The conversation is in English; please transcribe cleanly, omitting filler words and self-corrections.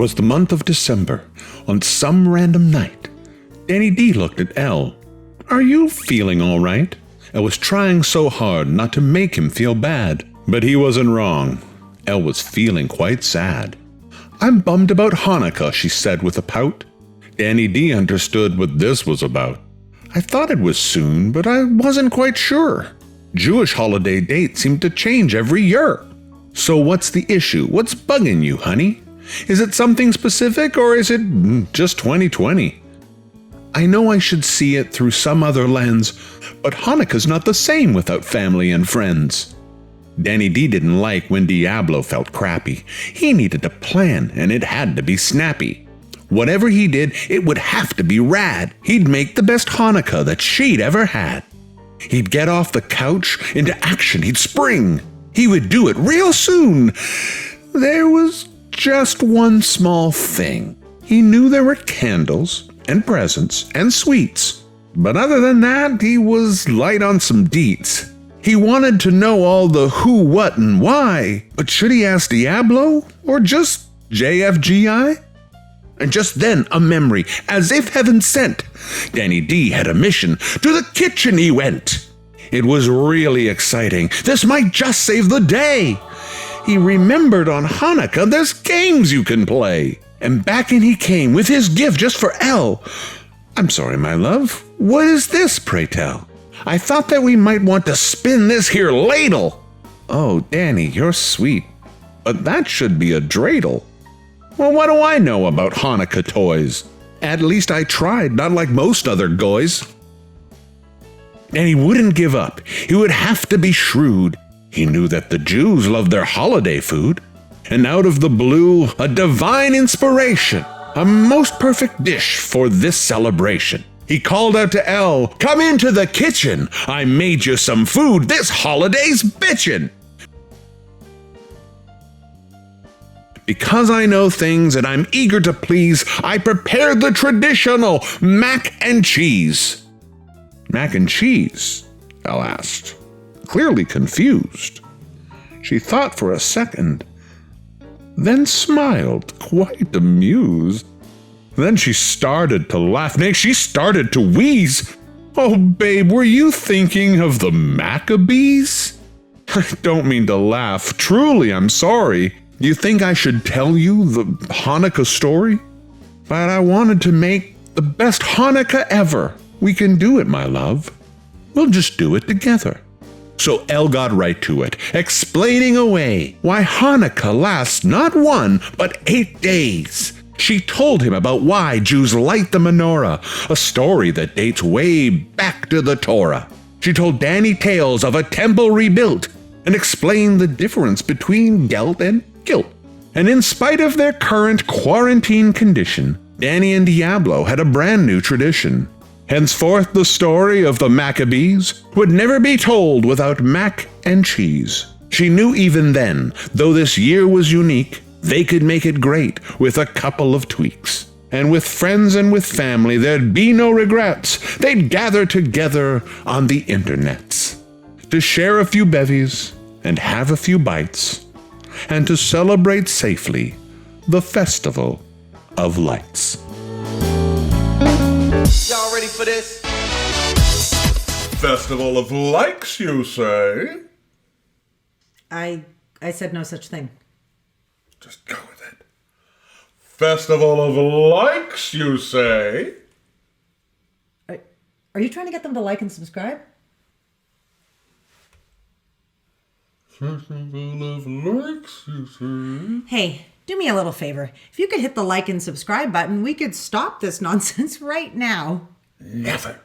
'Twas the month of December. On some random night, Danny D looked at Elle. "Are you feeling all right?" Elle was trying so hard not to make him feel bad. But he wasn't wrong. Elle was feeling quite sad. "I'm bummed about Hanukkah," she said with a pout. Danny D understood what this was about. "I thought it was soon, but I wasn't quite sure. Jewish holiday dates seem to change every year." "So what's the issue? What's bugging you, honey? Is it something specific, or is it just 2020? I know I should see it through some other lens, but Hanukkah's not the same without family and friends." Danny D didn't like when Diabloe felt crappy. He needed a plan, and it had to be snappy. Whatever he did, it would have to be rad. He'd make the best Hanukkah that she'd ever had. He'd get off the couch, into action he'd spring. He would do it real soon. There was just one small thing. He knew there were candles and presents and sweets, but other than that, he was light on some deets. He wanted to know all the who, what, and why, but should he ask Diabloe or just JFGI? And just then, a memory, as if heaven sent. Danny D had a mission. To the kitchen he went. It was really exciting. This might just save the day. He remembered on Hanukkah there's games you can play. And back in he came with his gift just for Elle. "I'm sorry, my love. What is this, pray tell? I thought that we might want to spin this here ladle." "Oh, Danny, you're sweet. But that should be a dreidel." "Well, what do I know about Hanukkah toys? At least I tried, not like most other goys." And he wouldn't give up. He would have to be shrewd. He knew that the Jews loved their holiday food. And out of the blue, a divine inspiration, a most perfect dish for this celebration. He called out to Elle, "Come into the kitchen. I made you some food. This holiday's bitchin'." Because I know things and I'm eager to please, I prepared the traditional mac and cheese. "Mac and cheese?" Elle asked, clearly confused. She thought for a second, then smiled, quite amused. Then she started to laugh. Nay, she started to wheeze. "Oh, babe, were you thinking of the Maccabees?" "I don't mean to laugh. Truly, I'm sorry. Do you think I should tell you the Hanukkah story? But I wanted to make the best Hanukkah ever. We can do it, my love. We'll just do it together." So Elle got right to it, explaining away why Hanukkah lasts not 1, but 8 days. She told him about why Jews light the menorah, a story that dates way back to the Torah. She told Danny tales of a temple rebuilt and explained the difference between gelt and guilt. And in spite of their current quarantine condition, Danny and Diabloe had a brand new tradition. Henceforth, the story of the Maccabees would never be told without mac and cheese. She knew even then, though this year was unique, they could make it great with a couple of tweaks. And with friends and with family, there'd be no regrets. They'd gather together on the internets to share a few bevies and have a few bites, and to celebrate safely the Festival of Lights. Y'all ready for this? Festival of Likes, you say? I said no such thing. Just go with it. Festival of Likes, you say? Are you trying to get them to like and subscribe? Festival of Likes, you say? Hey, do me a little favor. If you could hit the like and subscribe button, we could stop this nonsense right now. Never.